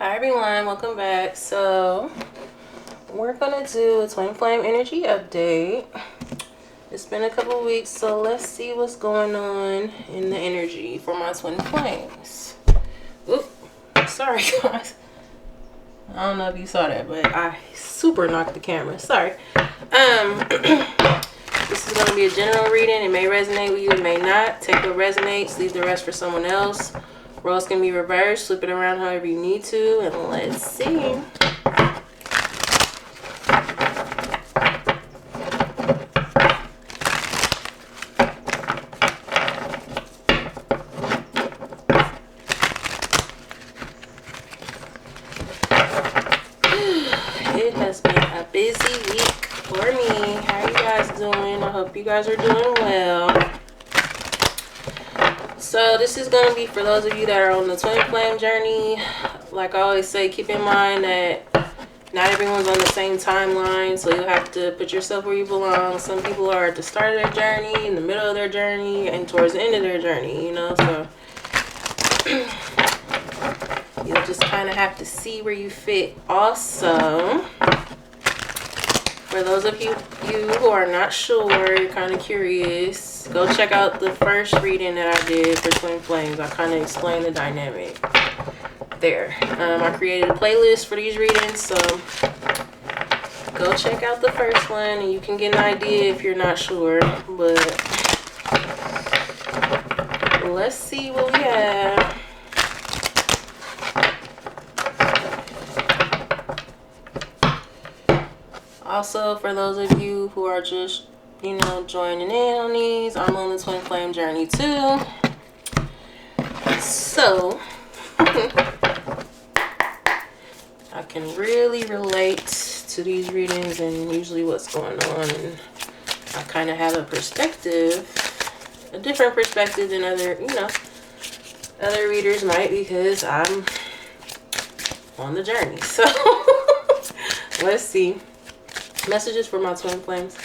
Hi everyone, welcome back. So we're gonna do a twin flame energy update. It's been a couple weeks, so let's see what's going on in the energy for my twin flames. Oop, sorry guys. I don't know if you saw that, but I super knocked the camera. Sorry. This is gonna be a general reading. It may resonate with you, it may not. Take what resonates, leave the rest for someone else. Roles can be reversed, flip it around however you need to, and let's see. It has been a busy week for me. How you guys doing? I hope you guys are doing well. So this is going to be for those of you that are on the twin flame journey. Like I always say, keep in mind that not everyone's on the same timeline, so you'll have to put yourself where you belong. Some people are at the start of their journey, in the middle of their journey, and towards the end of their journey, you know, so you'll just kind of have to see where you fit. Also, for those of you who are not sure, you're kind of curious, go check out the first reading that I did for twin flames. I kind of explained the dynamic there. I created a playlist for these readings, so go check out the first one and you can get an idea if you're not sure. But let's see what we have. Also, for those of you who are just, you know, joining in on these, I'm on the twin flame journey too. So I can really relate to these readings and usually what's going on, and I kind of have a perspective, a different perspective than other, you know, other readers might, because I'm on the journey. So let's see. Messages for my twin flames.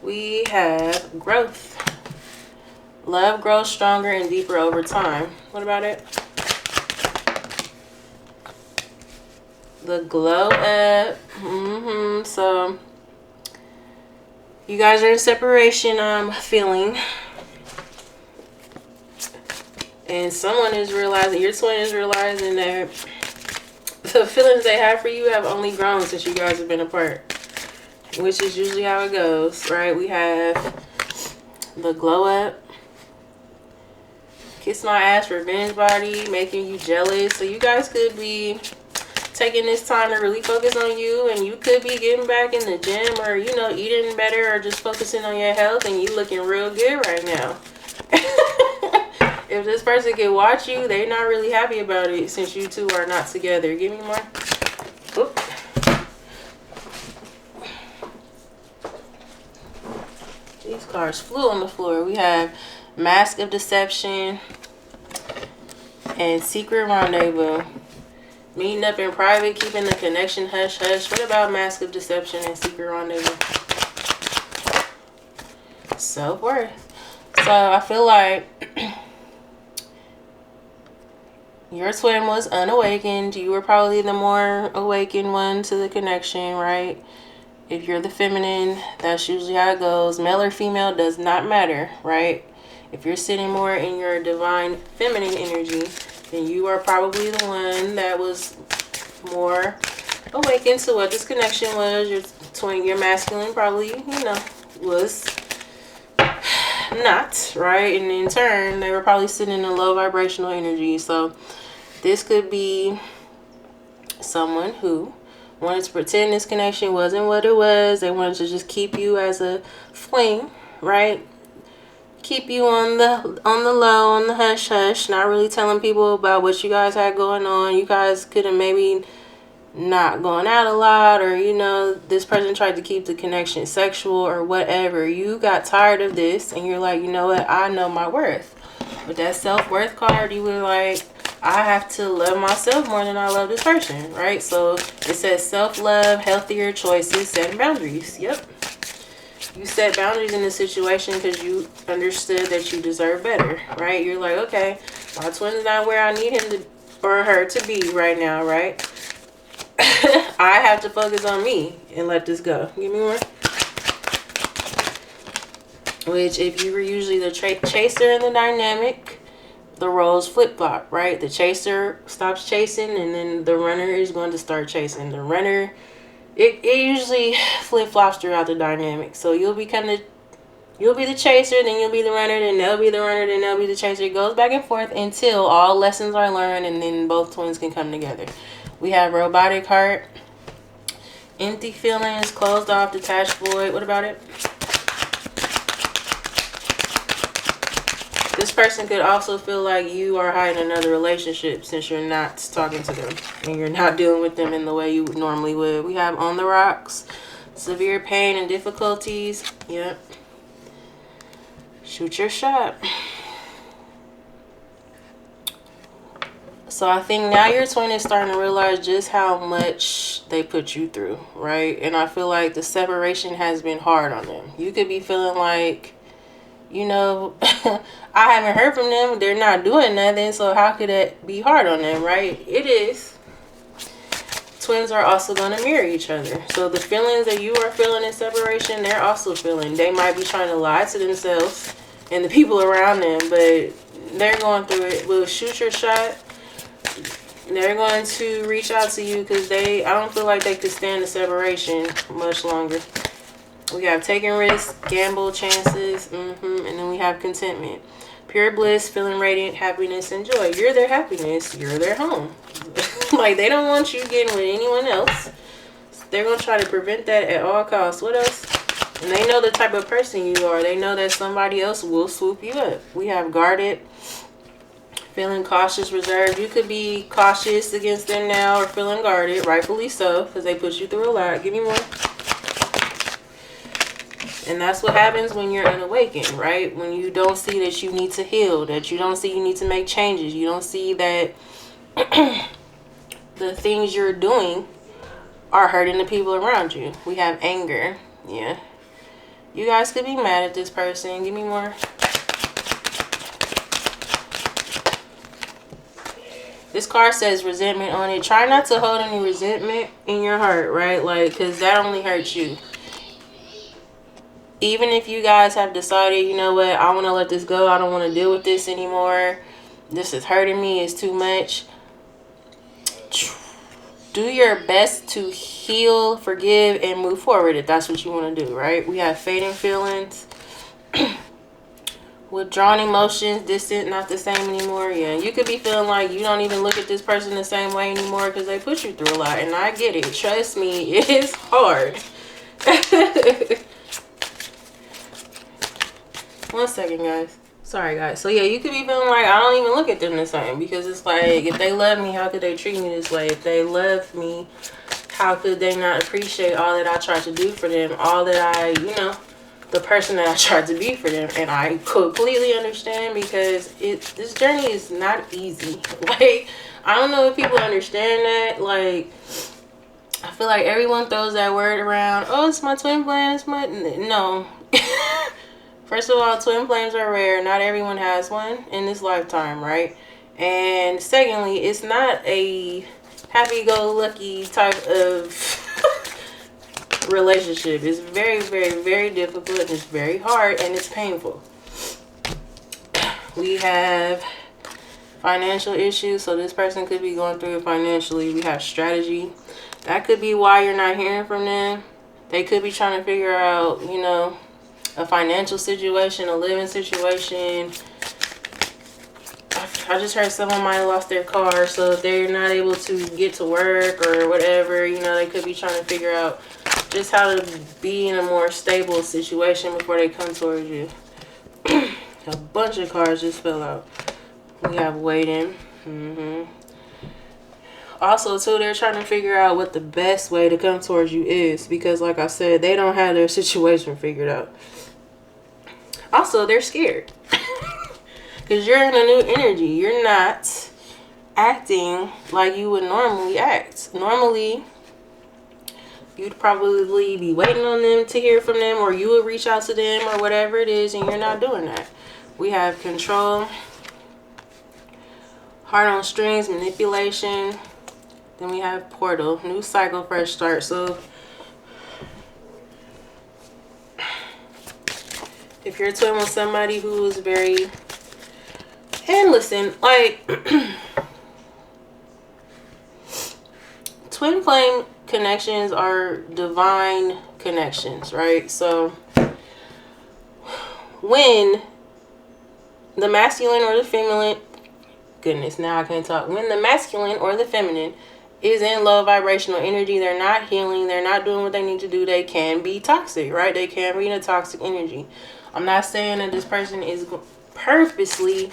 We have growth. Love grows stronger and deeper over time. What about it? The glow up. So you guys are in separation, I'm feeling. And someone is realizing, your twin is realizing that the feelings they have for you have only grown since you guys have been apart, which is usually how it goes, right? We have the glow up, kiss my ass, revenge body, making you jealous. So you guys could be taking this time to really focus on you, and you could be getting back in the gym, or, you know, eating better, or just focusing on your health, and you looking real good right now. If this person can watch you, they're not really happy about it since you two are not together. Give me more. Oop. These cards flew on the floor. We have Mask of Deception and Secret Rendezvous. Meeting up in private, keeping the connection hush hush. What about Mask of Deception and Secret Rendezvous? Self-worth. So I feel like your twin was unawakened. You were probably the more awakened one to the connection, right? If you're the feminine, that's usually how it goes. Male or female does not matter, right? If you're sitting more in your divine feminine energy, then you are probably the one that was more awakened to what this connection was. Your twin, your masculine probably, you know, was not, right? And in turn, they were probably sitting in a low vibrational energy. So this could be someone who wanted to pretend this connection wasn't what it was. They wanted to just keep you as a flame, right? Keep you on the low, on the hush hush, not really telling people about what you guys had going on. You guys could have maybe not going out a lot, or, you know, this person tried to keep the connection sexual or whatever. You got tired of this and you're like, you know what, I know my worth. With that self-worth card, you were like, I have to love myself more than I love this person, right? So it says self-love, healthier choices, setting boundaries. Yep. You set boundaries in this situation because you understood that you deserve better, right? You're like, okay, My twin's not where I need him to or her to be right now, right? I have to focus on me and let this go. Give me more. Which, if you were usually the chaser in the dynamic, the roles flip-flop, right? The chaser stops chasing, and then the runner is going to start chasing. The runner, it usually flip-flops throughout the dynamic. So you'll be the chaser, then you'll be the runner, then they'll be the runner, then they'll be the chaser. It goes back and forth until all lessons are learned, and then both twins can come together. We have robotic heart, empty feelings, closed off, detached void. What about it? This person could also feel like you are hiding another relationship since you're not talking to them and you're not dealing with them in the way you normally would. We have on the rocks, severe pain and difficulties. Yep. Shoot your shot. So I think now your twin is starting to realize just how much they put you through, right? And I feel like the separation has been hard on them. You could be feeling like, you know, I haven't heard from them. They're not doing nothing. So how could that be hard on them, right? It is. Twins are also going to mirror each other. So the feelings that you are feeling in separation, they're also feeling. They might be trying to lie to themselves and the people around them, but they're going through it. We'll shoot your shot. They're going to reach out to you because I don't feel like they could stand the separation much longer. We have taking risks, gamble, chances, and then we have contentment. Pure bliss, feeling radiant, happiness, and joy. You're their happiness. You're their home. Like, they don't want you getting with anyone else. They're going to try to prevent that at all costs. What else? And they know the type of person you are. They know that somebody else will swoop you up. We have guarded, feeling cautious, reserved. You could be cautious against them now or feeling guarded, rightfully so, because they put you through a lot. Give me more. And that's what happens when you're in awaken, right? When you don't see that you need to heal, that you don't see you need to make changes. You don't see that the things you're doing are hurting the people around you. We have anger. Yeah. You guys could be mad at this person. Give me more. This card says resentment on it. Try not to hold any resentment in your heart, right? Like, because that only hurts you. Even if you guys have decided, you know what, I want to let this go. I don't want to deal with this anymore. This is hurting me. It's too much. Do your best to heal, forgive, and move forward if that's what you want to do, right? We have fading feelings. Withdrawn emotions, distant, not the same anymore. Yeah, you could be feeling like you don't even look at this person the same way anymore because they put you through a lot. And I get it. Trust me, it is hard. 1 second, guys. Sorry, guys. So, yeah, you could be feeling like I don't even look at them the same because it's like, if they love me, how could they treat me this way? If they love me, how could they not appreciate all that I tried to do for them? All that I, you know, the person that I tried to be for them. And I completely understand because this journey is not easy. Like, I don't know if people understand that. Like, I feel like everyone throws that word around. Oh, it's my twin flame. It's my... No. First of all, twin flames are rare. Not everyone has one in this lifetime, right? And secondly, it's not a happy-go-lucky type of relationship. It's very, very, very difficult. And it's very hard and it's painful. We have financial issues. So this person could be going through it financially. We have strategy. That could be why you're not hearing from them. They could be trying to figure out, you know, a financial situation, a living situation. I just heard someone might have lost their car, so if they're not able to get to work or whatever, you know, they could be trying to figure out just how to be in a more stable situation before they come towards you. A bunch of cards just fell out. We have waiting. Also, too, they're trying to figure out what the best way to come towards you is because, like I said, they don't have their situation figured out. Also, they're scared because you're in a new energy. You're not acting like you would normally act. Normally, you'd probably be waiting on them to hear from them, or you would reach out to them or whatever it is, and you're not doing that. We have control. Heart on strings, manipulation. Then we have portal, new cycle, fresh start. So if you're a twin with somebody who is very, and listen, like twin flame connections are divine connections, right? So when the masculine or the feminine, goodness, now I can't talk. When the masculine or the feminine is in low vibrational energy, they're not healing, they're not doing what they need to do, they can be toxic, right? They can be in a toxic energy. I'm not saying that this person is purposely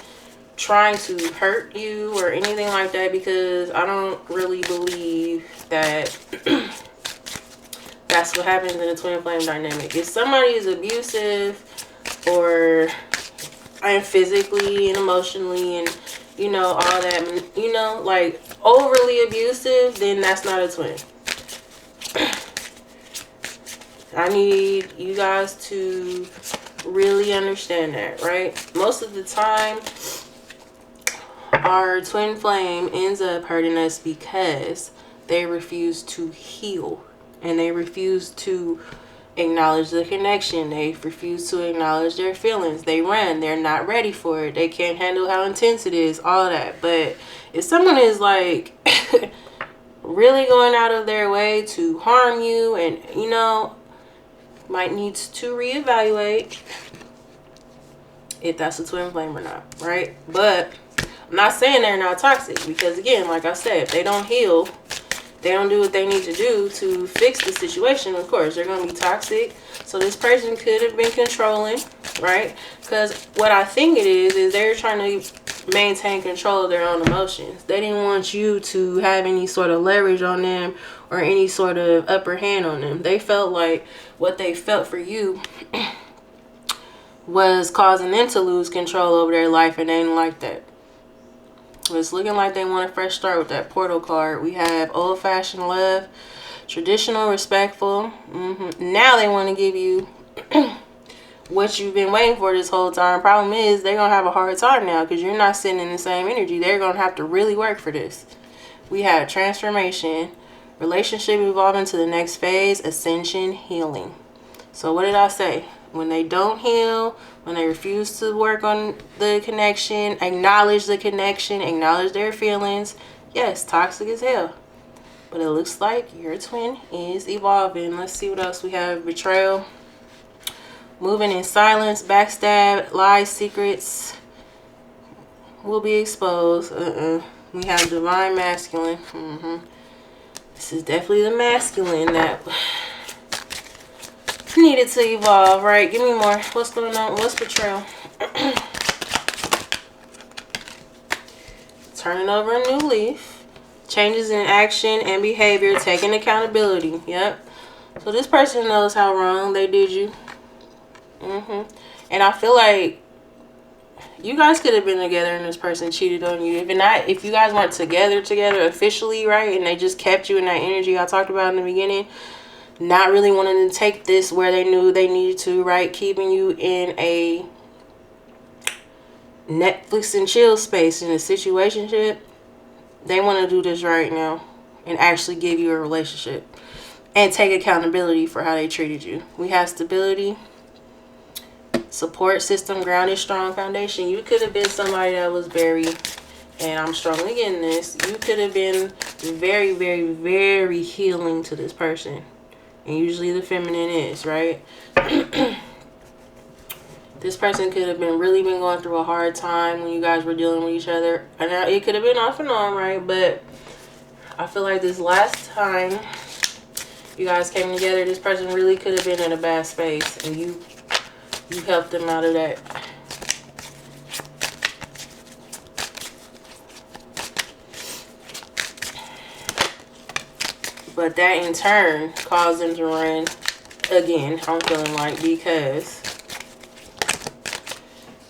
trying to hurt you or anything like that, because I don't really believe that that's what happens in a twin flame dynamic. If somebody is abusive or and physically and emotionally and you know all that, you know, like overly abusive, then that's not a twin. I need you guys to really understand that, right? Most of the time our twin flame ends up hurting us because they refuse to heal and they refuse to acknowledge the connection. They refuse to acknowledge their feelings. They run. They're not ready for it. They can't handle how intense it is, all that. But if someone is like really going out of their way to harm you, and you know, might need to reevaluate if that's a twin flame or not, right? But I'm not saying they're not toxic, because again, like I said, if they don't heal, they don't do what they need to do to fix the situation, of course they're going to be toxic. So this person could have been controlling, right? Because what I think it is they're trying to maintain control of their own emotions. They didn't want you to have any sort of leverage on them or any sort of upper hand on them. They felt like what they felt for you was causing them to lose control over their life, and they didn't like that. It's looking like they want a fresh start with that portal card. We have old-fashioned love, traditional, respectful. Now they want to give you what you've been waiting for this whole time. Problem is, they're going to have a hard time now because you're not sitting in the same energy. They're going to have to really work for this. We have transformation, relationship evolving to the next phase, ascension, healing. So what did I say? When they don't heal, when they refuse to work on the connection, acknowledge the connection, acknowledge their feelings, yes, toxic as hell. But it looks like your twin is evolving. Let's see what else we have. Betrayal, moving in silence, backstab, lies, secrets will be exposed. We have divine masculine. This is definitely the masculine that needed to evolve, right? Give me more. What's going on? What's betrayal? Turning over a new leaf. Changes in action and behavior. Taking accountability. Yep. So this person knows how wrong they did you. And I feel like you guys could have been together and this person cheated on you. If you guys weren't together officially, right? And they just kept you in that energy I talked about in the beginning. Not really wanting to take this where they knew they needed to, right? Keeping you in a Netflix and chill space in a situationship. They want to do this right now and actually give you a relationship and take accountability for how they treated you. We have stability, support system, grounded, strong foundation. You could have been somebody that was very, and I'm strongly getting this, you could have been very, very, very healing to this person. And usually the feminine is, right? This person could have really been going through a hard time when you guys were dealing with each other. And it could have been off and on, right? But I feel like this last time you guys came together, this person really could have been in a bad space. And you helped them out of that. But that in turn caused them to run again, I'm feeling like, because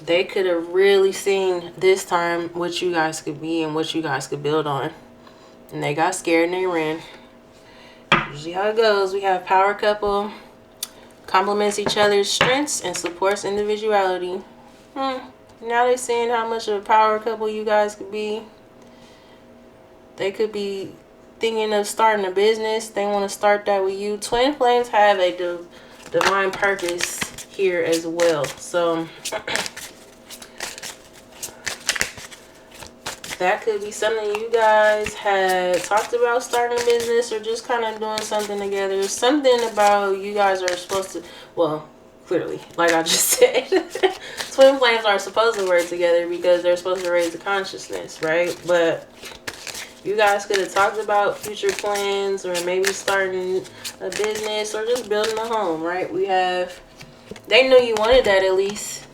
they could have really seen this time what you guys could be and what you guys could build on. And they got scared and they ran. Usually how it goes. We have power couple, complements each other's strengths and supports individuality. Now they're seeing how much of a power couple you guys could be. They could be thinking of starting a business. They want to start that with you. Twin flames have a divine purpose here as well. So that could be something you guys had talked about, starting a business or just kind of doing something together. Something about you guys are supposed to, well, clearly, like I just said, twin flames are supposed to work together because they're supposed to raise the consciousness, right? But you guys could have talked about future plans or maybe starting a business or just building a home, right? We have, they knew you wanted that at least.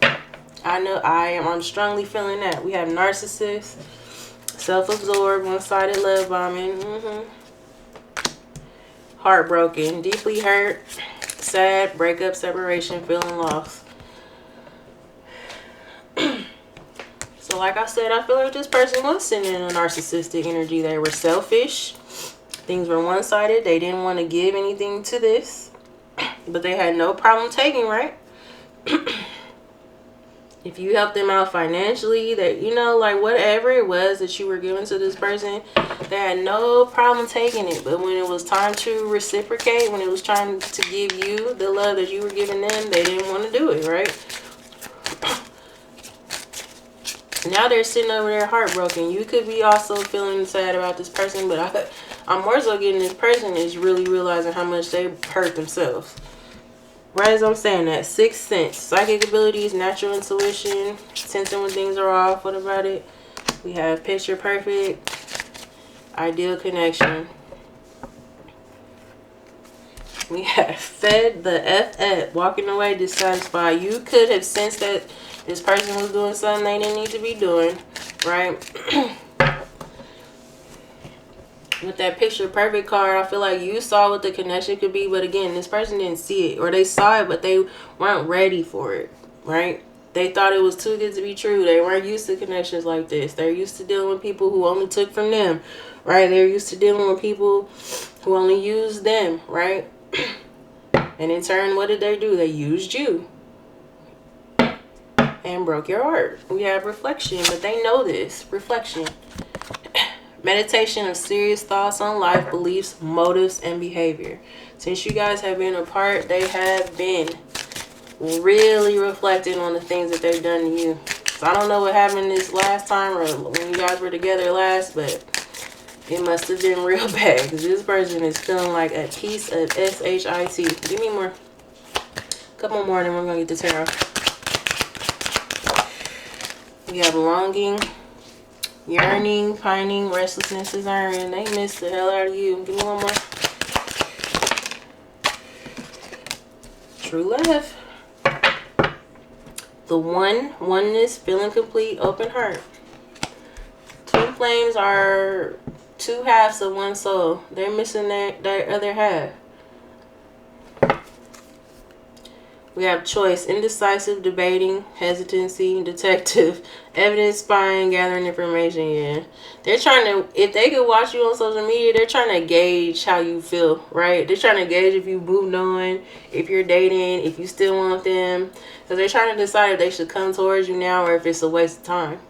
I'm strongly feeling that. We have narcissists, self-absorbed, one-sided love bombing, heartbroken, deeply hurt, sad, breakup, separation, feeling lost. So like I said, I feel like this person was sitting in a narcissistic energy. They were selfish. Things were one-sided. They didn't want to give anything to this, but they had no problem taking, right? If you helped them out financially, that, you know, like whatever it was that you were giving to this person, they had no problem taking it. But when it was time to reciprocate, when it was trying to give you the love that you were giving them, they didn't want to do it, right? Now they're sitting over there heartbroken. You could be also feeling sad about this person, but I'm more so getting this person is really realizing how much they hurt themselves. Right as I'm saying that, sixth sense, psychic abilities, natural intuition, sensing when things are off. What about it? We have picture perfect, ideal connection. We have fed the FF, walking away dissatisfied. You could have sensed that this person was doing something they didn't need to be doing, right? With that picture perfect card, I feel like you saw what the connection could be, but again, this person didn't see it, or they saw it but they weren't ready for it, right? They thought it was too good to be true. They weren't used to connections like this. They're used to dealing with people who only took from them, right? They're used to dealing with people who only used them, right? And in turn, what did they do? They used you and broke your heart. We have reflection, but they know this. Reflection. Meditation of serious thoughts on life, beliefs, motives, and behavior. Since you guys have been apart, they have been really reflecting on the things that they've done to you. So I don't know what happened this last time or when you guys were together last, but it must have been real bad because this person is feeling like a piece of SHIT. Give me more. Couple more, then we're going to get the tarot. We have longing, yearning, pining, restlessness, desiring. They miss the hell out of you. Give me one more. True love. The oneness, feeling complete, open heart. Twin flames are two halves of one soul. They're missing their other half. We have choice, indecisive, debating, hesitancy, detective, evidence, spying, gathering information. Yeah, they're trying to, if they could watch you on social media, they're trying to gauge how you feel, right? They're trying to gauge if you moved on, if you're dating, if you still want them. So they're trying to decide if they should come towards you now or if it's a waste of time.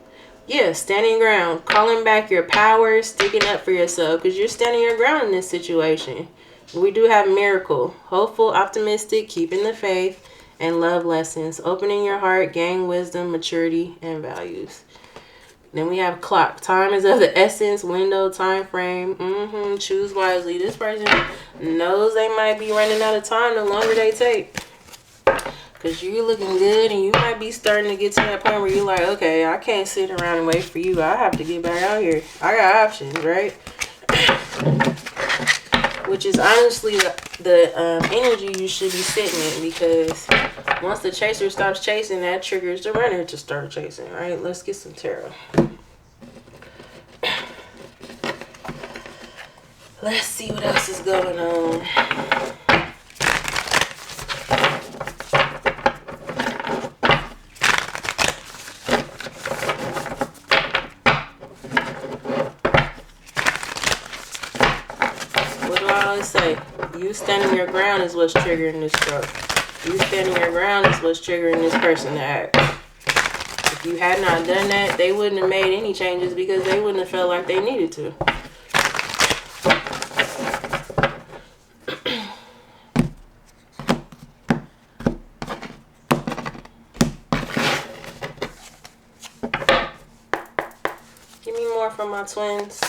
Yeah, standing ground, calling back your power, sticking up for yourself because you're standing your ground in this situation. We do have miracle, hopeful, optimistic, keeping the faith, and love lessons, opening your heart, gain wisdom, maturity, and values. Then we have clock. Time is of the essence, window, time frame. Choose wisely. This person knows they might be running out of time the longer they take. Because you're looking good and you might be starting to get to that point where you're like, okay, I can't sit around and wait for you. I have to get back out here. I got options, right? Which is honestly the energy you should be sitting in, because once the chaser stops chasing, that triggers the runner to start chasing, right? Let's get some tarot. Let's see what else is going on. Say you standing your ground is what's triggering this stroke. You standing your ground is what's triggering this person to act. If you had not done that, they wouldn't have made any changes because they wouldn't have felt like they needed to. from my twins.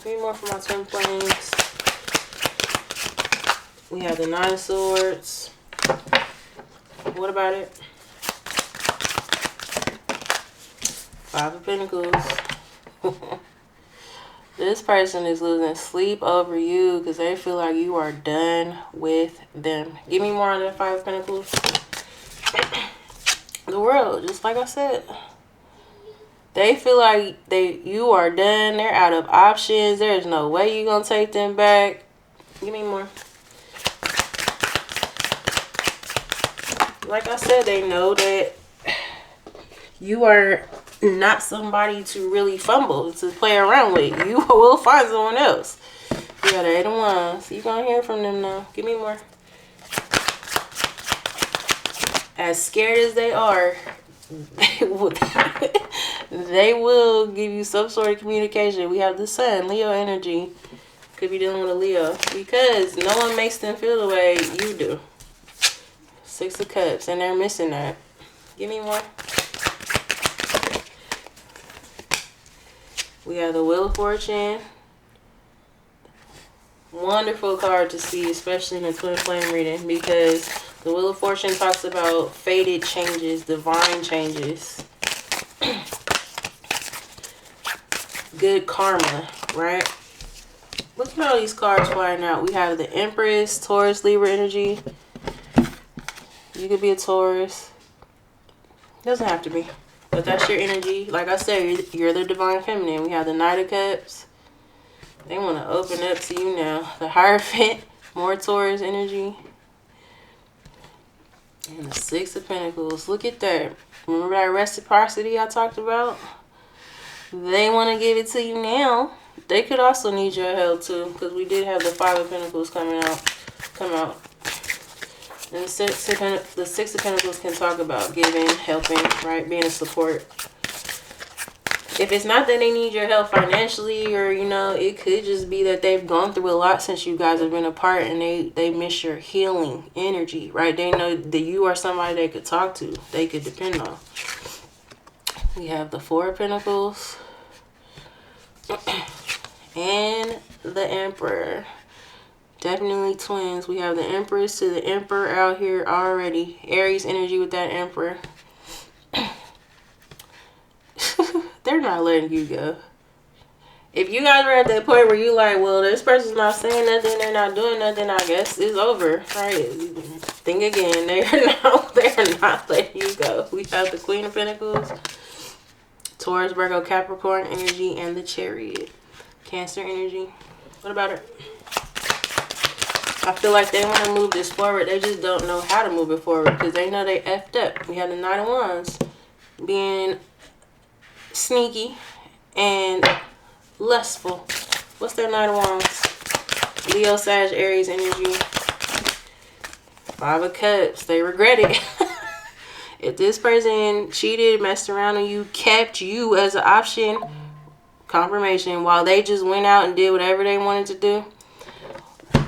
Give me more from my twin flames. We have the Nine of Swords. What about it? Five of Pentacles. This person is losing sleep over you because they feel like you are done with them. Give me more on that Five of Pentacles. The World, just like I said. They feel like you are done. They're out of options. There's no way you're going to take them back. Give me more. Like I said, they know that you are not somebody to really fumble, to play around with. You will find someone else. You got the Eight of Wands. You're going to hear from them now. Give me more. As scared as they are, they will give you some sort of communication. We have the Sun, Leo energy. Could be dealing with a Leo. Because no one makes them feel the way you do. Six of Cups. And they're missing that. Give me more. We have the Wheel of Fortune. Wonderful card to see, especially in a twin flame reading, because the Wheel of Fortune talks about fated changes, divine changes, good karma, right? Look at all these cards flying out. We have the Empress, Taurus, Libra energy. You could be a Taurus. Doesn't have to be. But that's your energy. Like I said, you're the divine feminine. We have the Knight of Cups. They want to open up to you now. The Hierophant, more Taurus energy. And the Six of Pentacles. Look at that. Remember that reciprocity I talked about? They want to give it to you now. They could also need your help too, because we did have the Five of Pentacles come out. And the Six of Pentacles can talk about giving, helping, right? Being a support. If it's not that they need your help financially, or, you know, it could just be that they've gone through a lot since you guys have been apart, and they miss your healing energy, right? They know that you are somebody they could talk to, they could depend on. We have the Four of Pentacles and the Emperor. Definitely twins. We have the Empress to the Emperor out here already. Aries energy with that Emperor. They're not letting you go. If you guys are at that point where you like, well, this person's not saying nothing, they're not doing nothing, I guess it's over. Right? Think again. They're not letting you go. We have the Queen of Pentacles, Taurus, Virgo, Capricorn energy, and the Chariot. Cancer energy. What about it? I feel like they want to move this forward. They just don't know how to move it forward because they know they effed up. We have the Knight of Wands being sneaky and lustful. What's their Knight of Wands? Leo, Sag, Aries energy. Five of Cups. They regret it. If this person cheated, messed around on you, kept you as an option, confirmation, while they just went out and did whatever they wanted to do,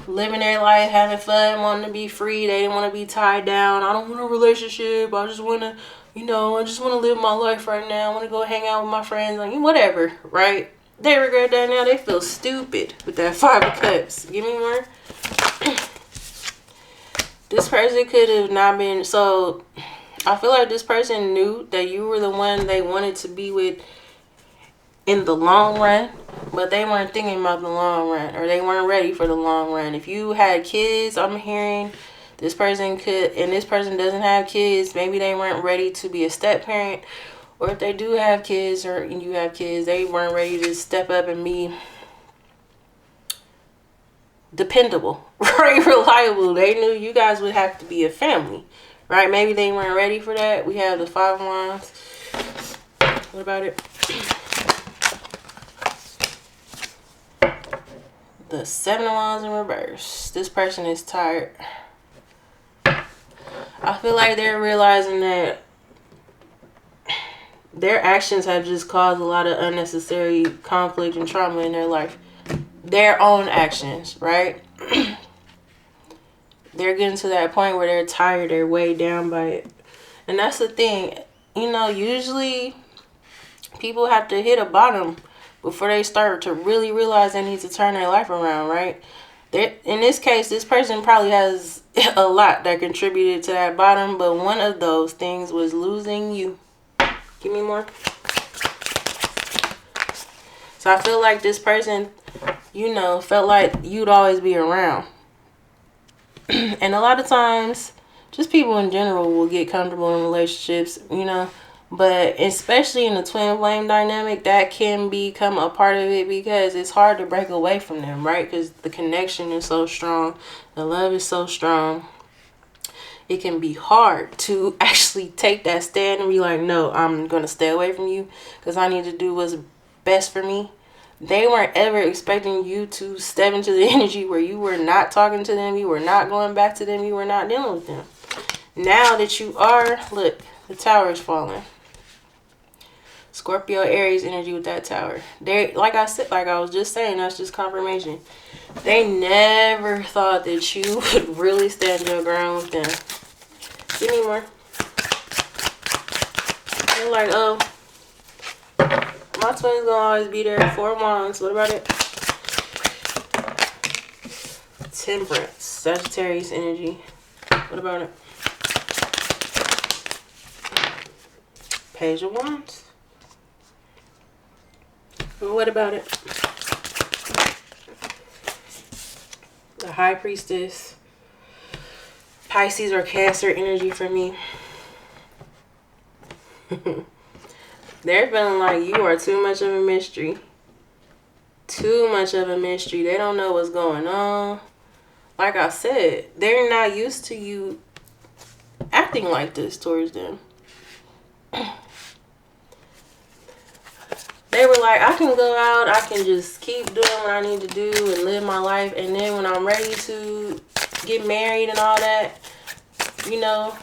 living their life, having fun, wanting to be free. They didn't want to be tied down. I don't want a relationship. I just want to, you know, I just want to live my life right now. I want to go hang out with my friends. Like, whatever, right? They regret that now. They feel stupid with that Five of Cups. Give me more. This person could have not been, so I feel like this person knew that you were the one they wanted to be with in the long run, but they weren't thinking about the long run, or they weren't ready for the long run. If you had kids, I'm hearing this person could, and this person doesn't have kids, maybe they weren't ready to be a step parent, or if they do have kids, or you have kids, they weren't ready to step up and be dependable, right? Reliable. They knew you guys would have to be a family, right? Maybe they weren't ready for that. We have the Five of Wands. What about it? The Seven of Wands in reverse. This person is tired. I feel like they're realizing that their actions have just caused a lot of unnecessary conflict and trauma in their life. Their own actions, right? They're getting to that point where they're tired, they're weighed down by it. And that's the thing. You know, usually People have to hit a bottom before they start to really realize they need to turn their life around, right? In this case, this person probably has a lot that contributed to that bottom, but one of those things was losing you. Give me more. So I feel like this person, you know, felt like you'd always be around. And a lot of times, just people in general will get comfortable in relationships, you know. But especially in the twin flame dynamic, that can become a part of it because it's hard to break away from them, right? Because the connection is so strong. The love is so strong. It can be hard to actually take that stand and be like, no, I'm going to stay away from you because I need to do what's best for me. They weren't ever expecting you to step into the energy where you were not talking to them. You were not going back to them. You were not dealing with them. Now that you are, look, the tower is falling. Scorpio, Aries energy with that tower. They, like I said, like I was just saying, that's just confirmation. They never thought that you would really stand your ground with them. Give me more. They're like, oh, my twin's gonna always be there. 4 wands. What about it? Temperance, Sagittarius energy. What about it? Page of Wands. What about it? The High Priestess. Pisces or Cancer energy for me. They're feeling like you are too much of a mystery. Too much of a mystery. They don't know what's going on. Like I said, they're not used to you acting like this towards them. They were like, I can go out, I can just keep doing what I need to do and live my life. And then when I'm ready to get married and all that, you know,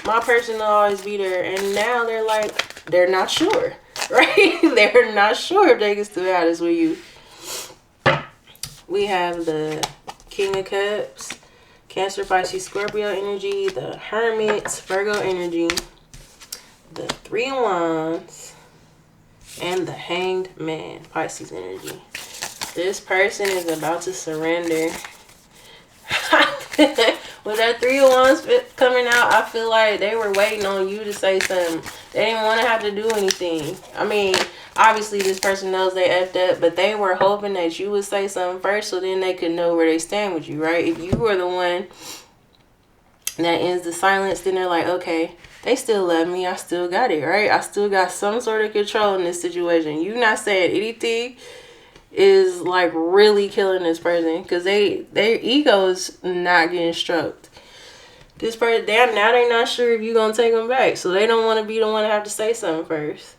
my person will always be there. And now they're like, they're not sure, right? They're not sure if they can still have this with you. We have the King of Cups, Cancer, Pisces, Scorpio energy, the Hermit, Virgo energy, the 3 of Wands, and the Hanged Man, Pisces energy. This person is about to surrender. With that 3 of Wands coming out, I feel like they were waiting on you to say something. They didn't want to have to do anything. I mean, obviously this person knows they effed up, but they were hoping that you would say something first so then they could know where they stand with you, right? If you were the one that ends the silence, then they're like, okay, they still love me. I still got it, right? I still got some sort of control in this situation. You not saying anything is like really killing this person because their ego is not getting stroked. This person, they're not sure if you're going to take them back. So they don't want to be the one to have to say something first.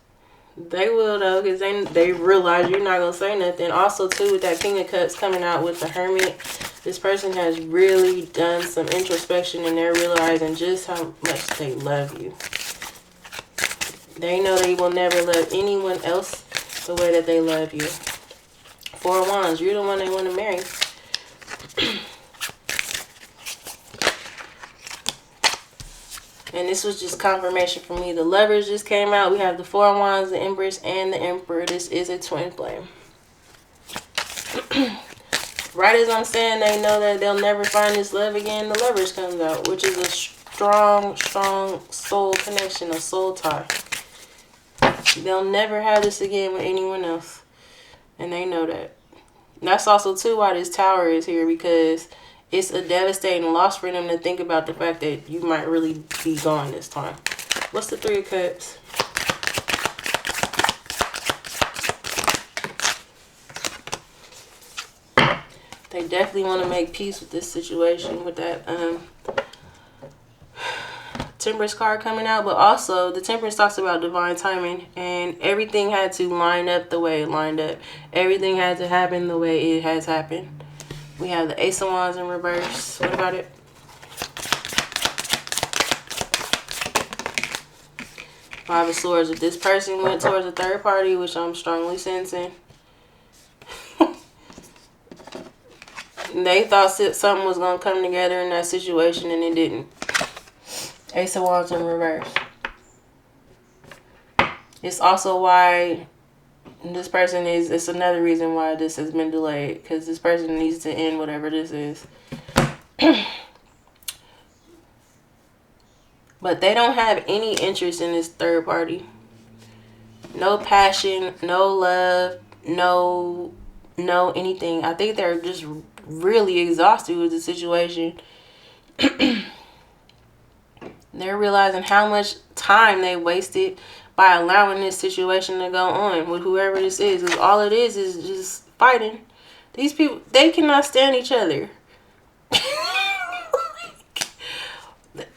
They will though, because they realize you're not going to say nothing. Also too, with that King of Cups coming out with the Hermit, this person has really done some introspection and they're realizing just how much they love you. They know they will never love anyone else the way that they love you. 4 of Wands, you're the one they want to marry. And this was just confirmation for me. The Lovers just came out. We have the 4 of Wands, the Empress, and the Emperor. This is a twin flame. Right as I'm saying they know that they'll never find this love again, the Lovers comes out, which is a strong, strong soul connection, a soul tie. They'll never have this again with anyone else. And they know that. And that's also, too, why this Tower is here, because it's a devastating loss for them to think about the fact that you might really be gone this time. What's the 3 of Cups? They definitely want to make peace with this situation with that Temperance card coming out. But also, the Temperance talks about divine timing. And everything had to line up the way it lined up. Everything had to happen the way it has happened. We have the Ace of Wands in reverse. What about it? Five of Swords. If this person went towards a third party, which I'm strongly sensing, they thought something was going to come together in that situation and it didn't. Ace of Wands in reverse. It's also why this person is, it's another reason why this has been delayed, because this person needs to end whatever this is. But they don't have any interest in this third party. No passion, no love, no anything. I think they're just really exhausted with the situation. They're realizing how much time they wasted by allowing this situation to go on with whoever this is. Because all it is just fighting. These people, they cannot stand each other.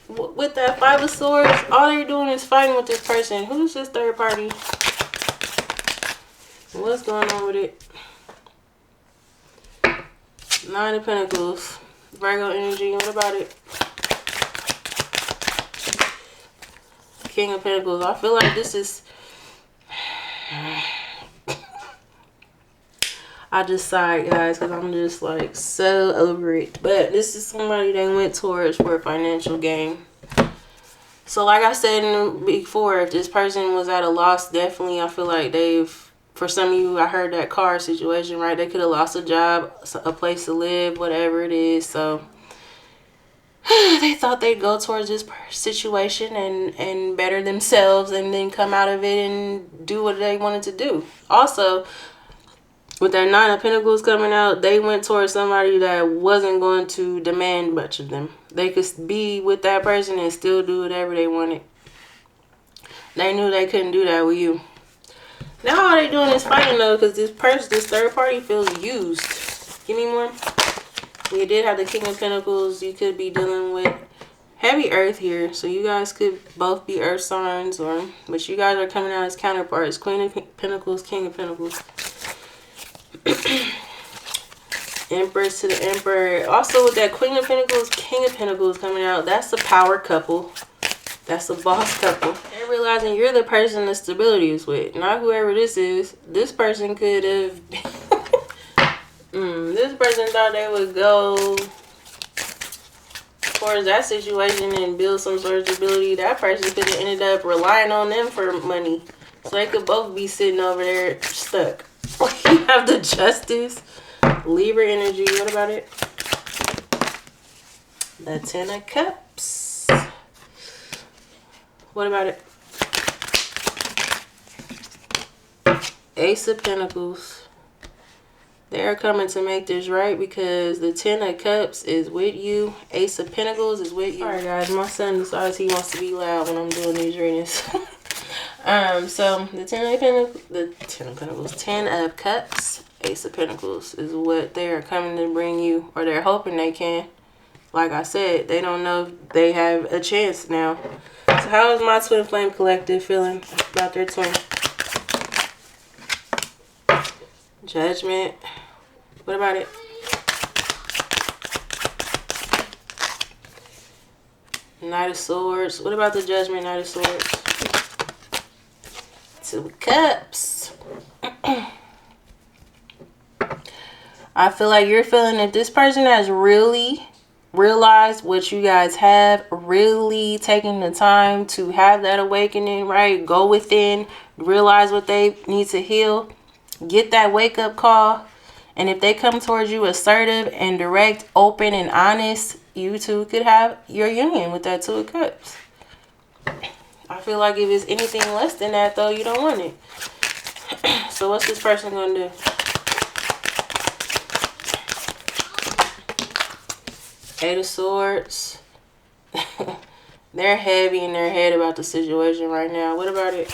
With that Five of Swords, all they're doing is fighting with this person. Who's this third party? What's going on with it? Nine of Pentacles. Virgo energy. What about it? King of Pentacles. I feel like this is... I just sighed, guys, because I'm just like so over it. But this is somebody they went towards for a financial gain. So like I said before, if this person was at a loss, definitely I feel like they've, for some of you, I heard that car situation, right? They could have lost a job, a place to live, whatever it is. So they thought they'd go towards this situation and better themselves and then come out of it and do what they wanted to do. Also, with that Nine of Pentacles coming out, they went towards somebody that wasn't going to demand much of them. They could be with that person and still do whatever they wanted. They knew they couldn't do that with you. Now all they doing is fighting though, because this person, this third party feels used. Give me more. We did have the King of Pentacles. You could be dealing with heavy earth here. So you guys could both be earth signs, but you guys are coming out as counterparts. Queen of Pentacles, King of Pentacles. Empress to the Emperor. Also with that Queen of Pentacles, King of Pentacles coming out, that's a power couple. That's a boss couple. They're realizing you're the person the stability is with, not whoever this is. This person could have... this person thought they would go towards that situation and build some sort of stability. That person could have ended up relying on them for money. So they could both be sitting over there stuck. You have the Justice, Libra energy. What about it? The Ten of Cups. What about it? Ace of Pentacles. They're coming to make this right because the Ten of Cups is with you. Ace of Pentacles is with you. Alright guys, my son decides he wants to be loud when I'm doing these readings. So the Ten of Pentacles, Ten of Cups, Ace of Pentacles is what they are coming to bring you, or they're hoping they can. Like I said, they don't know if they have a chance now. So how is my Twin Flame Collective feeling about their twin? Judgment. What about it? Knight of Swords. What about the Judgment, Knight of Swords? Two of Cups. I feel like you're feeling that this person has really realized what you guys have, really taking the time to have that awakening, right? Go within, realize what they need to heal, get that wake up call. And if they come towards you assertive and direct, open and honest, you two could have your union with that Two of Cups. I feel like if it's anything less than that, though, you don't want it. So what's this person going to do? Eight of Swords. They're heavy in their head about the situation right now. What about it?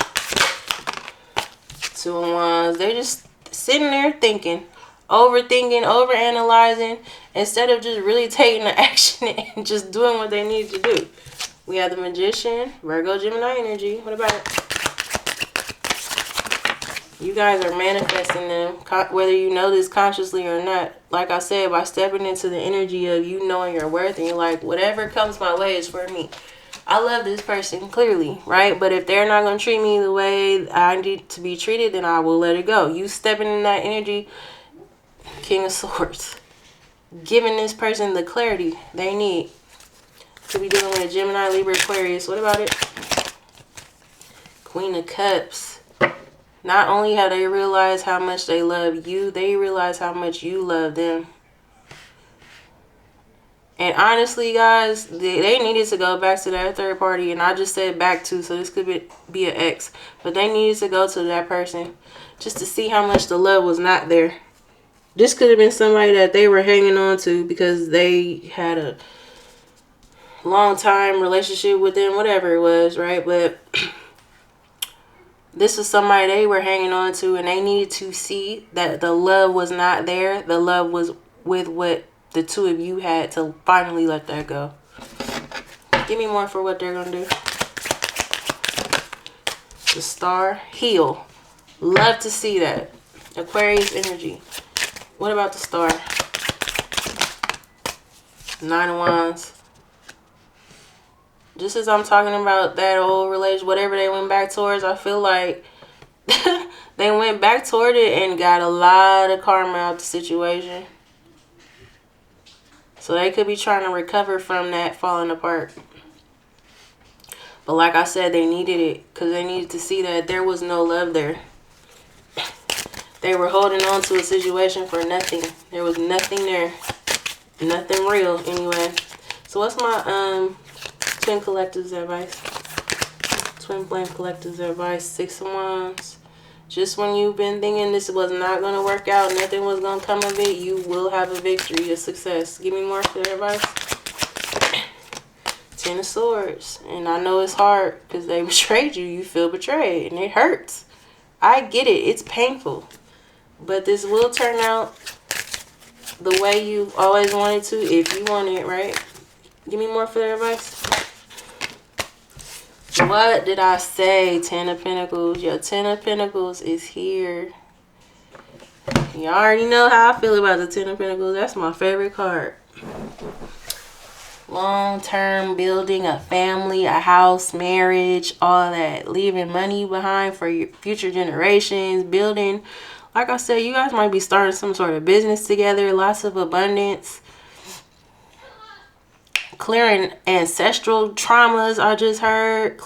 Two of Wands. They're just sitting there thinking, overthinking, overanalyzing, instead of just really taking the action and just doing what they need to do. We have the Magician, Virgo, Gemini energy. What about it? You guys are manifesting them, whether you know this consciously or not. Like I said, by stepping into the energy of you knowing your worth, and you're like, whatever comes my way is for me. I love this person, clearly, right? But if they're not going to treat me the way I need to be treated, then I will let it go. You stepping in that energy, King of Swords. Giving this person the clarity they need. Could be dealing with a Gemini, Libra, Aquarius. What about it? Queen of Cups. Not only have they realized how much they love you, they realize how much you love them. And honestly, guys, they needed to go back to that third party. And I just said back to, so this could be an ex. But they needed to go to that person just to see how much the love was not there. This could have been somebody that they were hanging on to because they had a long time relationship with them, whatever it was, right? But this is somebody they were hanging on to, and they needed to see that the love was not there. The love was with what the two of you had to finally let that go. Give me more for what they're going to do. The Star. Heal. Love to see that. Aquarius energy. What about the Star? 9 of Wands. Just as I'm talking about that old relation, whatever they went back towards, I feel like they went back toward it and got a lot of karma out the situation. So they could be trying to recover from that falling apart. But like I said, they needed it because they needed to see that there was no love there. They were holding on to a situation for nothing. There was nothing there. Nothing real anyway. So what's my Twin Collective's advice? Twin Flame Collective's advice. 6 of Wands. Just when you've been thinking this was not going to work out, nothing was going to come of it, you will have a victory, a success. Give me more for their advice. 10 of Swords. And I know it's hard because they betrayed you. You feel betrayed and it hurts. I get it. It's painful. But this will turn out the way you always wanted to if you want it, right? Give me more for their advice. What did I say? 10 of Pentacles. Your 10 of Pentacles is here. You already know how I feel about the 10 of Pentacles. That's my favorite card. Long-term building a family, a house, marriage, all that. Leaving money behind for your future generations. Building. Like I said, you guys might be starting some sort of business together. Lots of abundance. Clearing ancestral traumas, I just heard.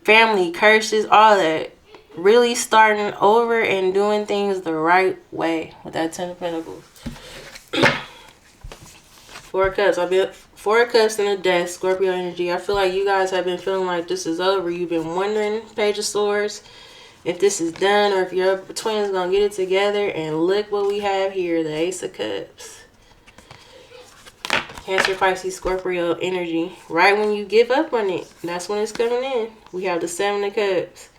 Family curses, all that. Really starting over and doing things the right way with that 10 of Pentacles. 4 of Cups. I've been 4 of Cups and a Death, Scorpio energy. I feel like you guys have been feeling like this is over. You've been wondering, Page of Swords, if this is done or if your twins gonna get it together. And look what we have here, the Ace of Cups. Cancer, Pisces, Scorpio energy. Right when you give up on it, that's when it's coming in. We have the 7 of Cups.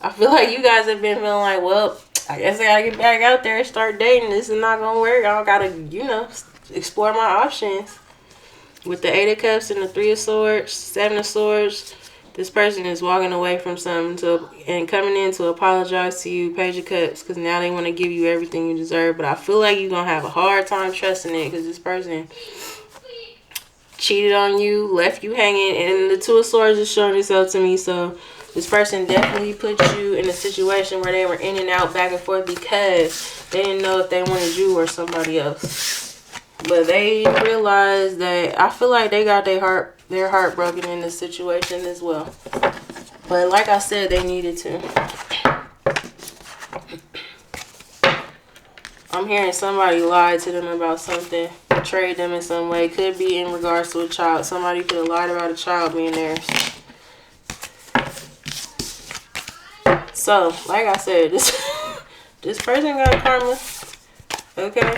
I feel like you guys have been feeling like, well, I guess I gotta get back out there and start dating. This is not gonna work. I gotta, you know, explore my options. With the 8 of Cups and the 3 of Swords, 7 of Swords, this person is walking away from something and coming in to apologize to you, Page of Cups, because now they want to give you everything you deserve. But I feel like you're gonna have a hard time trusting it because this person cheated on you, left you hanging, and the 2 of Swords is showing itself to me. So this person definitely put you in a situation where they were in and out, back and forth, because they didn't know if they wanted you or somebody else. But they realized that, I feel like they got their heart broken in this situation as well. But like I said, they needed to. I'm hearing somebody lied to them about something, betrayed them in some way. Could be in regards to a child. Somebody could have lied about a child being theirs. So, like I said, this person got karma. Okay.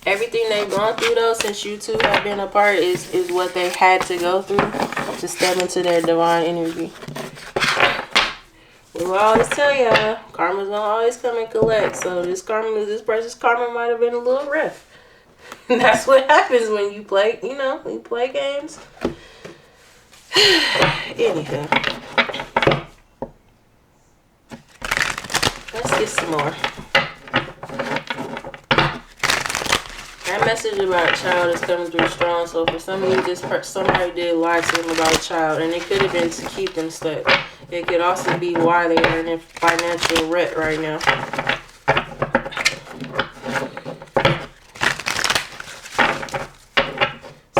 Everything they've gone through, though, since you two have been apart is what they had to go through to step into their divine energy. We will always tell y'all, karma's gonna always come and collect. So this person's karma might have been a little rough. That's what happens when you play, you know, when you play games. Anywho, let's get some more. That message about a child is coming through strong. So for some of you, somebody did lie to them about a child, and it could have been to keep them stuck. It could also be why they are in a financial rut right now.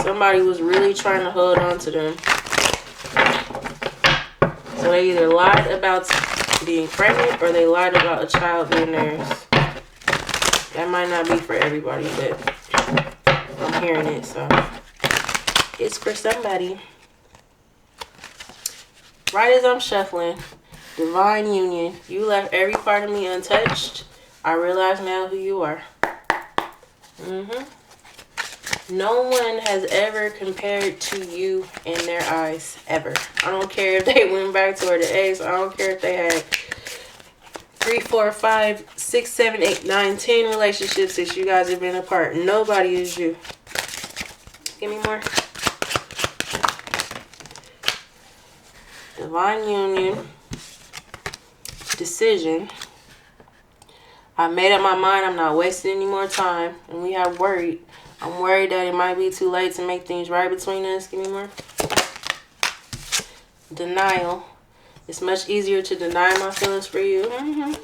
Somebody was really trying to hold on to them. So they either lied about being pregnant or they lied about a child being theirs. That might not be for everybody, but I'm hearing it, so it's for somebody. Right as I'm shuffling, divine union. You left every part of me untouched. I realize now who you are. No one has ever compared to you in their eyes, ever. I don't care if they went back to the ex. I don't care if they had 3, 4, 5, 6, 7, 8, 9, 10 relationships since you guys have been apart. Nobody is you. Give me more. Divine union. Decision. I made up my mind. I'm not wasting any more time. And we have worried. I'm worried that it might be too late to make things right between us. Give me more. Denial. It's much easier to deny my feelings for you.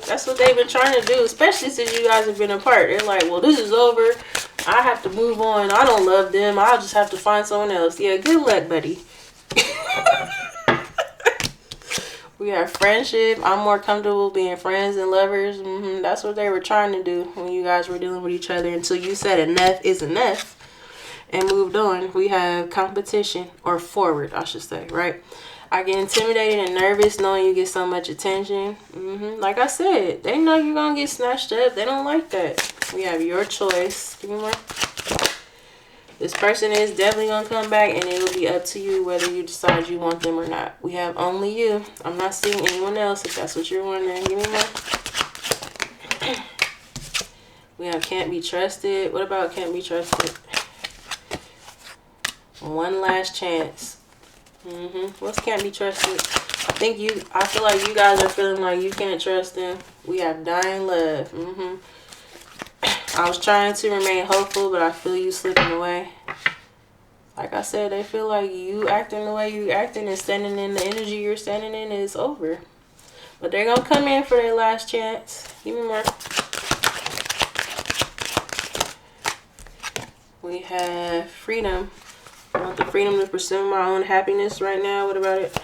That's what they've been trying to do, especially since you guys have been apart. They're like, well, this is over. I have to move on. I don't love them. I'll just have to find someone else. Yeah, good luck, buddy. We have friendship. I'm more comfortable being friends than lovers. That's what they were trying to do when you guys were dealing with each other until you said enough is enough and moved on. We have competition, or forward, I should say, right? I get intimidated and nervous knowing you get so much attention. Like I said, they know you're going to get snatched up. They don't like that. We have your choice. Give me more. This person is definitely going to come back, and it will be up to you whether you decide you want them or not. We have only you. I'm not seeing anyone else if that's what you're wondering. Give me more. We have can't be trusted. What about can't be trusted? One last chance. What's can't be trusted? I feel like you guys are feeling like you can't trust them. We have dying love. I was trying to remain hopeful, but I feel you slipping away. Like I said, they feel like you acting the way you acting and standing in the energy you're standing in is over. But they're going to come in for their last chance. Give me more. We have freedom. I want the freedom to pursue my own happiness right now. What about it?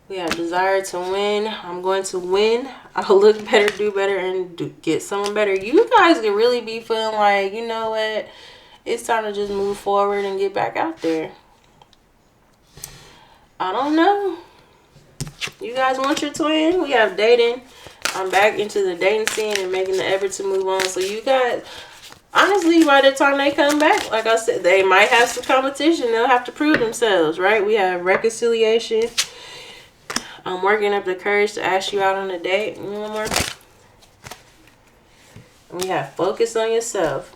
We have desire to win. I'm going to win. I'll look better, do better, and get someone better. You guys can really be feeling like, you know what? It's time to just move forward and get back out there. I don't know. You guys want your twin? We have dating. I'm back into the dating scene and making the effort to move on. So you guys, honestly, by the time they come back, like I said, they might have some competition. They'll have to prove themselves, right? We have reconciliation. I'm working up the courage to ask you out on a date. One more. We have focus on yourself.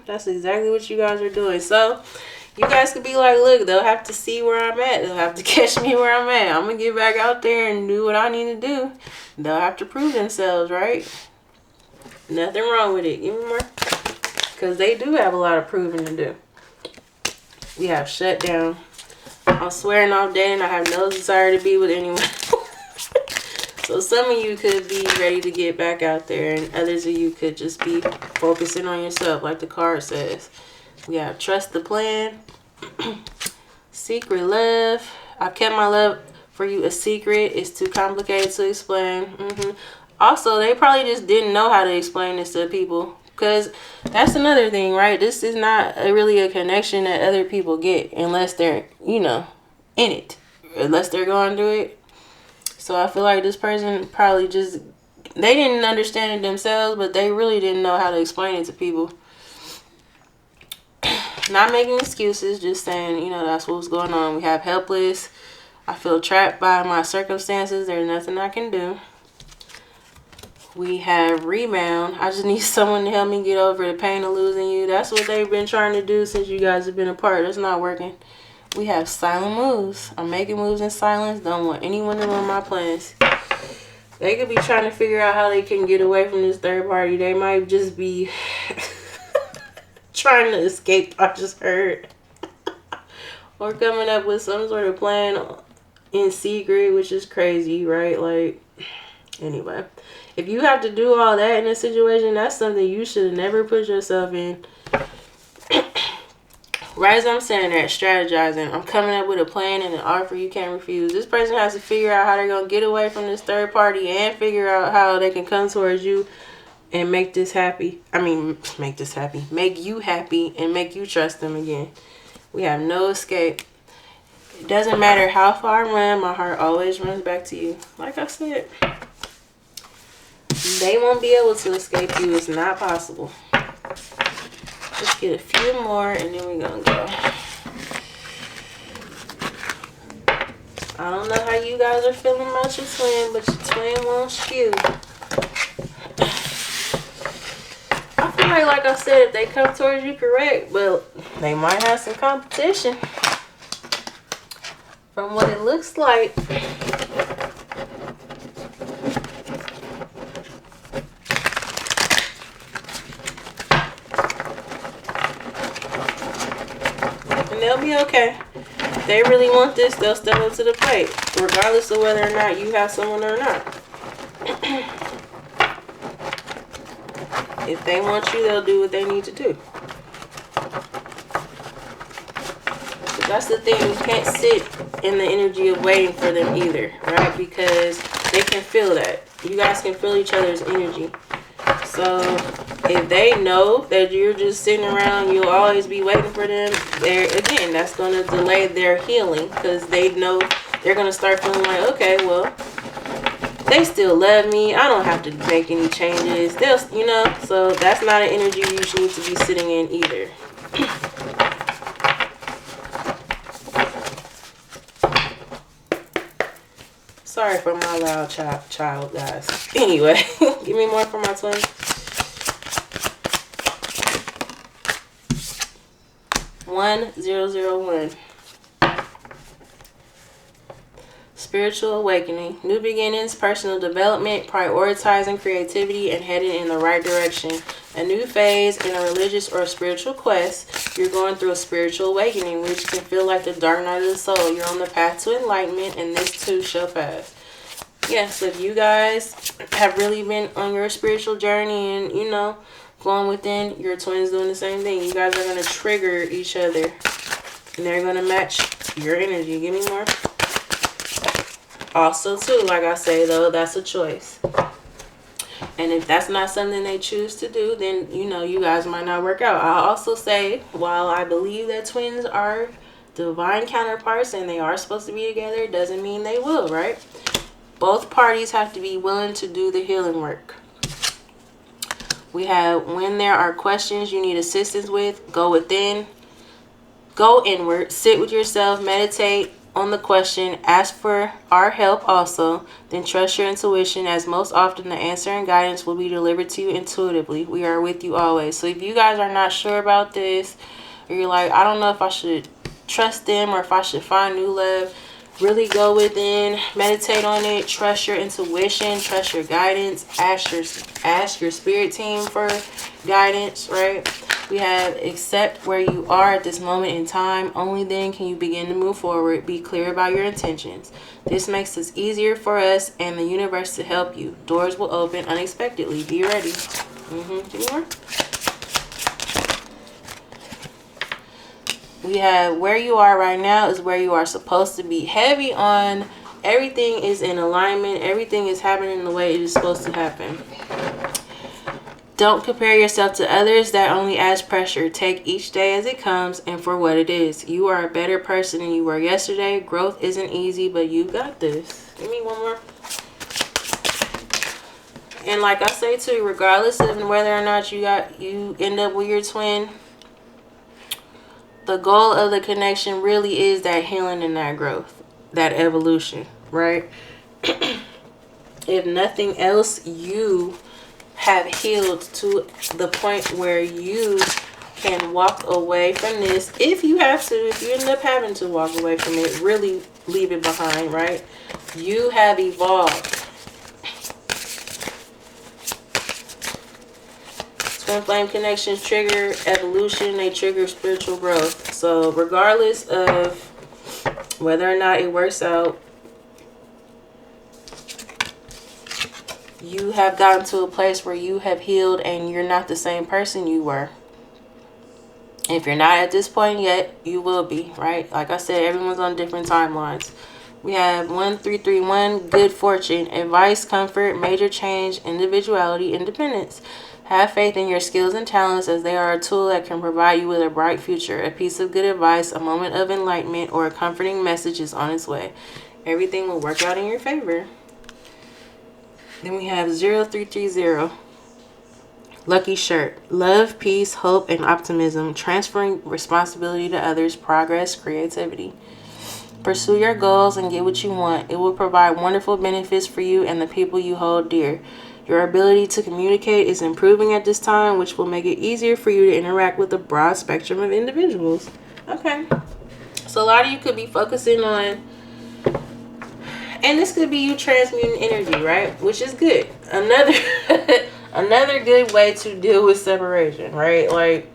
That's exactly what you guys are doing. So you guys could be like, look, they'll have to see where I'm at. They'll have to catch me where I'm at. I'm going to get back out there and do what I need to do. They'll have to prove themselves, right? Nothing wrong with it. Give me more. Because they do have a lot of proving to do. We have shut down. I'm swearing off dating. I have no desire to be with anyone. So some of you could be ready to get back out there, and others of you could just be focusing on yourself, like the card says. We have trust the plan. Secret love. I've kept my love for you a secret. It's too complicated to explain. Also, they probably just didn't know how to explain this to people. Because that's another thing, right? This is not really a connection that other people get unless they're, you know, in it. Unless they're going through it. So I feel like this person probably just, they didn't understand it themselves, but they really didn't know how to explain it to people. Not making excuses, just saying, you know, that's what's going on. We have helpless. I feel trapped by my circumstances. There's nothing I can do. We have rebound. I just need someone to help me get over the pain of losing you. That's what they've been trying to do since you guys have been apart. It's not working. We have silent moves. I'm making moves in silence. Don't want anyone to know my plans. They could be trying to figure out how they can get away from this third party. They might just be trying to escape, I just heard. Or coming up with some sort of plan in secret, which is crazy, right? Like, anyway. If you have to do all that in a situation, that's something you should never put yourself in. Right as I'm saying that, strategizing, I'm coming up with a plan and an offer you can't refuse. This person has to figure out how they're going to get away from this third party and figure out how they can come towards you and make this happy. I mean, make this happy. Make you happy and make you trust them again. We have no escape. It doesn't matter how far I run, my heart always runs back to you. Like I said, they won't be able to escape you. It's not possible. Let's get a few more and then we're going to go. I don't know how you guys are feeling about your twin, but your twin wants you. I feel like I said, if they come towards you correct, but they might have some competition. From what it looks like. And they'll be okay. If they really want this, they'll step up to the plate, regardless of whether or not you have someone or not. If they want you, they'll do what they need to do. But that's the thing, you can't sit in the energy of waiting for them either, right? Because they can feel that. You guys can feel each other's energy. So if they know that you're just sitting around, you'll always be waiting for them, again, that's going to delay their healing, because they know they're going to start feeling like, okay, well, they still love me. I don't have to make any changes. They'll, you know, so that's not an energy you should need to be sitting in either. Sorry for my loud child, guys. Anyway, give me more for my twin. One, 001. Spiritual awakening, new beginnings, personal development, prioritizing creativity and heading in the right direction. A new phase in a religious or spiritual quest. You're going through a spiritual awakening, which can feel like the dark night of the soul. You're on the path to enlightenment, and this too shall pass. Yes, if you guys have really been on your spiritual journey and, you know, going within, your twins doing the same thing. You guys are going to trigger each other, and they're going to match your energy. Give me more. Also, too, like I say, though, that's a choice. And if that's not something they choose to do, then, you know, you guys might not work out. I'll also say, while I believe that twins are divine counterparts and they are supposed to be together, it doesn't mean they will, right? Both parties have to be willing to do the healing work. We have, when there are questions you need assistance with, go within, go inward, sit with yourself, meditate on the question, ask for our help also, then trust your intuition, as most often the answer and guidance will be delivered to you intuitively. We are with you always. So if you guys are not sure about this, or you're like, I don't know if I should trust them or if I should find new love, really go within, meditate on it, trust your intuition, trust your guidance, ask your spirit team for guidance, right? We have accept where you are at this moment in time. Only then can you begin to move forward. Be clear about your intentions. This makes it easier for us and the universe to help you. Doors will open unexpectedly. Be ready. Give me more. We have where you are right now is where you are supposed to be. Heavy on everything is in alignment. Everything is happening the way it is supposed to happen. Don't compare yourself to others. That only adds pressure. Take each day as it comes and for what it is. You are a better person than you were yesterday. Growth isn't easy, but you got this. Give me one more. And like I say too, regardless of whether or not you end up with your twin, the goal of the connection really is that healing and that growth, that evolution, right? If nothing else, you have healed to the point where you can walk away from this. If you have to, if you end up having to walk away from it, really leave it behind, right? You have evolved. Twin flame connections trigger evolution. They trigger spiritual growth. So regardless of whether or not it works out, you have gotten to a place where you have healed and you're not the same person you were. If you're not at this point yet, you will be, right? Like I said, everyone's on different timelines. We have 1331, good fortune, advice, comfort, major change, individuality, independence. Have faith in your skills and talents as they are a tool that can provide you with a bright future. A piece of good advice, a moment of enlightenment, or a comforting message is on its way. Everything will work out in your favor. Then we have 0330. Lucky shirt. Love, peace, hope, and optimism. Transferring responsibility to others. Progress, creativity. Pursue your goals and get what you want. It will provide wonderful benefits for you and the people you hold dear. Your ability to communicate is improving at this time, which will make it easier for you to interact with a broad spectrum of individuals. Okay. So a lot of you could be focusing on, and this could be you transmuting energy, right? Which is good. Another another good way to deal with separation, right? Like,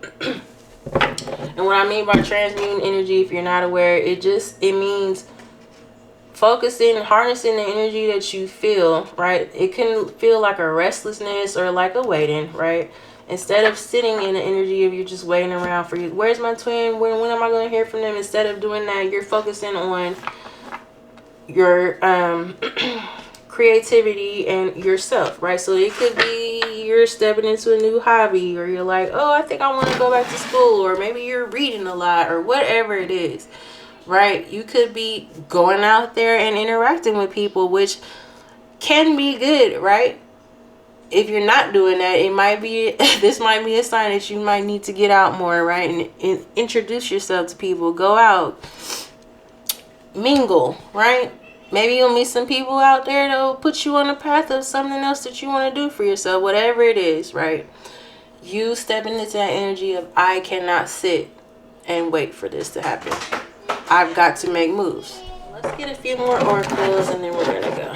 and what I mean by transmuting energy, if you're not aware, it means focusing, harnessing the energy that you feel, right? It can feel like a restlessness or like a waiting, right? Instead of sitting in the energy of you just waiting around for you. Where's my twin? When am I going to hear from them? Instead of doing that, you're focusing on your creativity and yourself, right? So it could be you're stepping into a new hobby, or you're like, oh, I think I want to go back to school, or maybe you're reading a lot, or whatever it is, right? You could be going out there and interacting with people, which can be good, right? If you're not doing that, it might be this might be a sign that you might need to get out more, right? And introduce yourself to people. Go out, mingle, right? Maybe you'll meet some people out there that'll put you on the path of something else that you want to do for yourself, whatever it is, right? You stepping into that energy of, I cannot sit and wait for this to happen. I've got to make moves. Let's get a few more oracles and then we're going to go.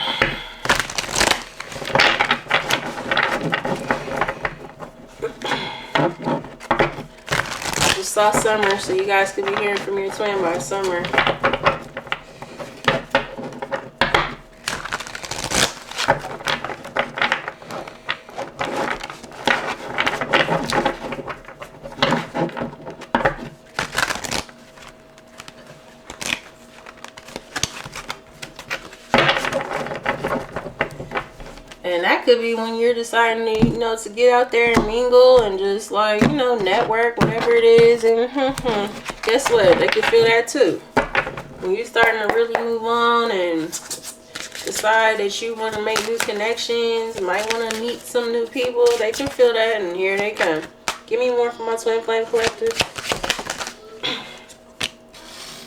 I just saw summer, so you guys could be hearing from your twin by summer. And that could be when you're deciding to, to get out there and mingle and just like, network, whatever it is. And guess what? They can feel that too. When you're starting to really move on and decide that you want to make new connections, might want to meet some new people, they can feel that, and here they come. Give me more from my Twin Flame Collective.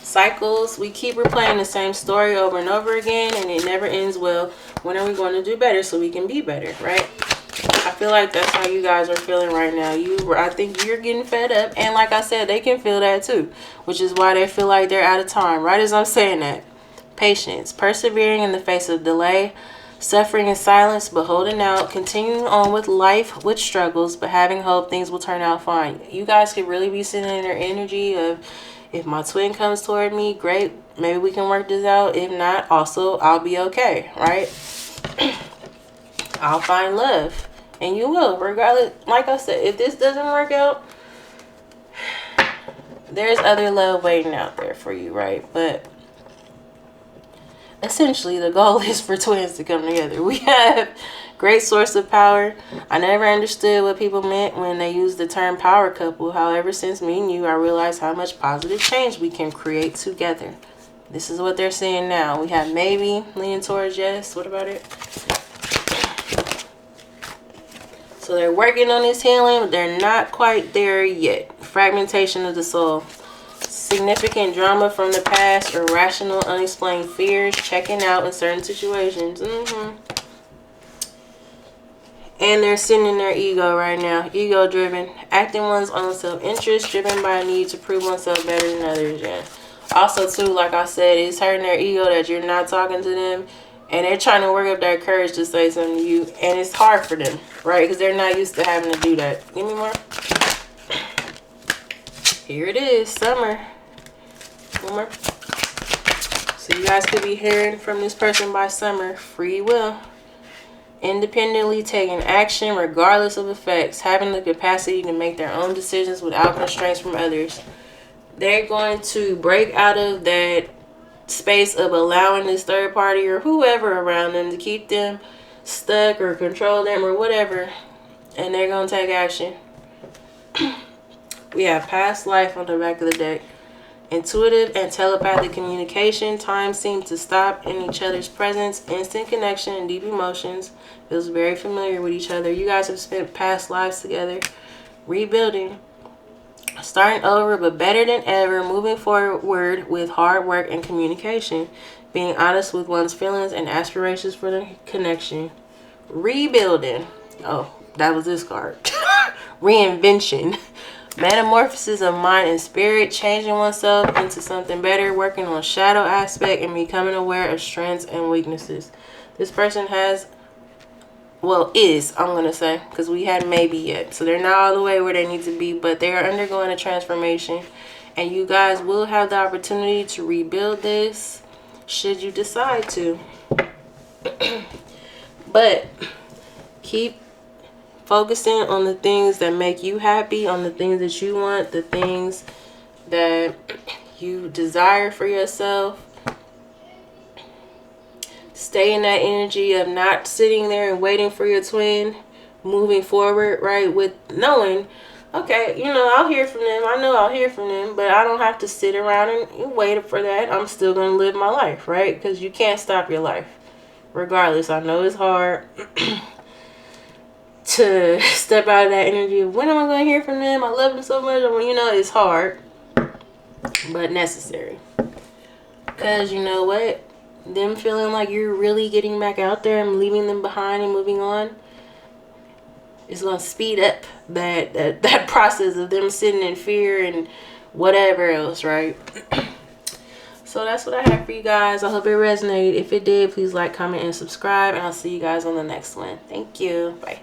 Cycles. We keep replaying the same story over and over again, and it never ends well. When are we going to do better so we can be better, right? I feel like that's how you guys are feeling right now. I think you're getting fed up, and like I said, they can feel that too, which is why they feel like they're out of time, right as I'm saying that. Patience, persevering in the face of delay, suffering in silence but holding out, continuing on with life with struggles but having hope things will turn out fine. You guys could really be sitting in their energy of, if my twin comes toward me, great, maybe we can work this out. If not, also, I'll be okay, right? I'll find love. And you will, regardless. Like I said, if this doesn't work out, there's other love waiting out there for you, right? But essentially, the goal is for twins to come together. We have great source of power. I never understood what people meant when they used the term power couple. However, since meeting you, I realized how much positive change we can create together. This is what they're saying now. We have maybe leaning towards yes. What about it? So they're working on this healing, but they're not quite there yet. Fragmentation of the soul. Significant drama from the past, irrational, unexplained fears, checking out in certain situations. And they're sitting in their ego right now. Ego driven. Acting one's own self-interest, driven by a need to prove oneself better than others. Yeah. Also, too, like I said, it's hurting their ego that you're not talking to them. And they're trying to work up that courage to say something to you. And it's hard for them, right? Because they're not used to having to do that. Give me more. Here it is. Summer. One more. So you guys could be hearing from this person by summer. Free will. independently taking action regardless of effects, having the capacity to make their own decisions without constraints from others. They're going to break out of that space of allowing this third party or whoever around them to keep them stuck or control them or whatever, and they're going to take action. We have past life on the back of the deck. Intuitive and telepathic communication. Time seems to stop in each other's presence. Instant connection and deep emotions. Feels very familiar with each other. You guys have spent past lives together. Rebuilding. Starting over, but better than ever. Moving forward with hard work and communication. Being honest with one's feelings and aspirations for the connection. Rebuilding. Oh, that was this card. Reinvention. Metamorphosis of mind and spirit, changing oneself into something better, working on shadow aspect and becoming aware of strengths and weaknesses. This person has, well, I'm going to say, because we had maybe yet. So they're not all the way where they need to be, but they are undergoing a transformation. And you guys will have the opportunity to rebuild this should you decide to. But keep focusing on the things that make you happy, on the things that you want, the things that you desire for yourself. Stay in that energy of not sitting there and waiting for your twin, moving forward, right? With knowing, okay, you know, I'll hear from them. I know I'll hear from them, but I don't have to sit around and wait for that. I'm still going to live my life, right? Because you can't stop your life. Regardless, I know it's hard to step out of that energy of when am I going to hear from them? I love them so much. You know, it's hard, but necessary. Because you know what? Them feeling like you're really getting back out there and leaving them behind and moving on is going to speed up that process of them sitting in fear and whatever else, right? So that's what I have for you guys. I hope it resonated. If it did, please like, comment, and subscribe. And I'll see you guys on the next one. Thank you. Bye.